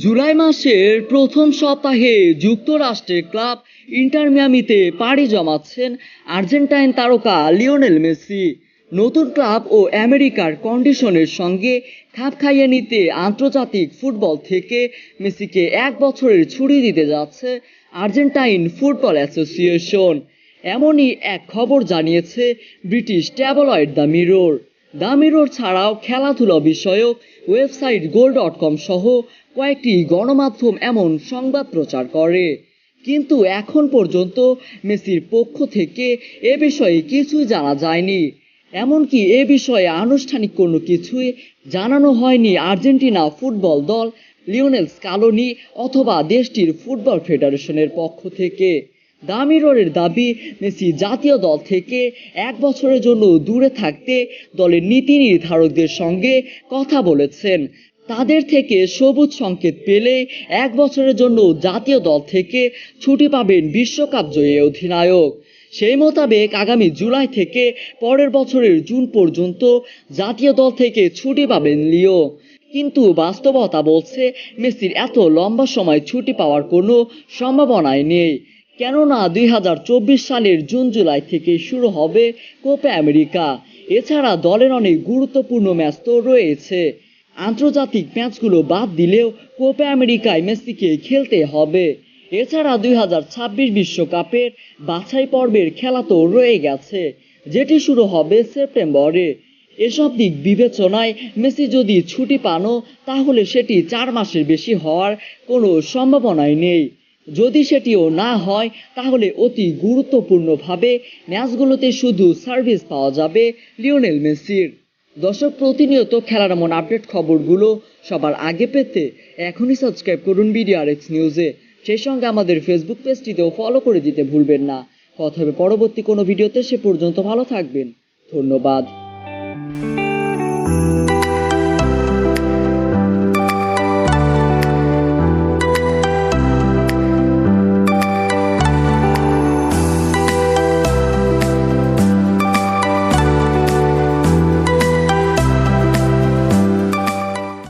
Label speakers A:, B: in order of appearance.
A: জুলাই মাসের প্রথম সপ্তাহে যুক্তরাষ্ট্রের ক্লাব ইন্টার মিয়ামিতে পাড়ি জমাচ্ছেন আর্জেন্টাইন তারকা লিওনেল মেসি। নতুন ক্লাব ও আমেরিকার কন্ডিশনের সঙ্গে খাপ খাইয়ে নিতে আন্তর্জাতিক ফুটবল থেকে মেসিকে 1 বছরের ছুটি দিতে যাচ্ছে আর্জেন্টাইন ফুটবল অ্যাসোসিয়েশন। এমনই এক খবর জানিয়েছে ব্রিটিশ ট্যাবলয়েড দ্য মিরর ছাড়াও খেলাধুলা বিষয়ক ওয়েবসাইট goal.com সহ কয়েকটি গণমাধ্যম এমন সংবাদ প্রচার করে। কিন্তু এখন পর্যন্ত মেসির পক্ষ থেকে এ বিষয়ে কিছুই জানা যায়নি। এমনকি এ বিষয়ে আনুষ্ঠানিক কোনো কিছুই জানানো হয়নি আর্জেন্টিনা ফুটবল দল, লিওনেল স্কালোনি অথবা দেশটির ফুটবল ফেডারেশনের পক্ষ থেকে। দ্য মিররের দাবি, মেসি জাতীয় দল থেকে 1 বছরের জন্য দূরে থাকতে দলের নীতি নির্ধারকদের সঙ্গে কথা বলেছেন। তাদের থেকে সবুজ সংকেত পেলে 1 বছরের জন্য জাতীয় দল থেকে ছুটি পাবেন বিশ্বকাপ জয়ী অধিনায়ক। সেই মোতাবেক আগামী জুলাই থেকে পরের বছরের জুন পর্যন্ত জাতীয় দল থেকে ছুটি পাবেন লিও। কিন্তু বাস্তবতা বলছে মেসির এত লম্বা সময় ছুটি পাওয়ার কোনো সম্ভাবনাই নেই। কেননা 2024 সালের জুন জুলাই থেকে শুরু হবে কোপা আমেরিকা। এছাড়া দলের অনেক গুরুত্বপূর্ণ ম্যাচ তো রয়েছে। আন্তর্জাতিক ম্যাচগুলো বাদ দিলেও কোপা আমেরিকায় মেসিকে খেলতে হবে। এছাড়া 2026 বিশ্বকাপের বাছাই পর্বের খেলা তো রয়ে গেছে, যেটি শুরু হবে সেপ্টেম্বরে। এসব দিক বিবেচনায় মেসি যদি ছুটি পানও তাহলে সেটি 4 মাসের বেশি হওয়ার কোনো সম্ভাবনাই নেই। যদি সেটিও না হয় তাহলে অতি গুরুত্বপূর্ণভাবে ম্যাচগুলোতে শুধু সার্ভিস পাওয়া যাবে লিওনেল মেসির। দর্শক, প্রতিনিয়ত খেলার এমন আপডেট খবরগুলো সবার আগে পেতে এখনই সাবস্ক্রাইব করুন বিডিআরএক্স নিউজে। সেই সঙ্গে আমাদের ফেসবুক পেজটিতেও ফলো করে দিতে ভুলবেন না। কথা হবে পরবর্তী কোনো ভিডিওতে, সে পর্যন্ত ভালো থাকবেন। ধন্যবাদ।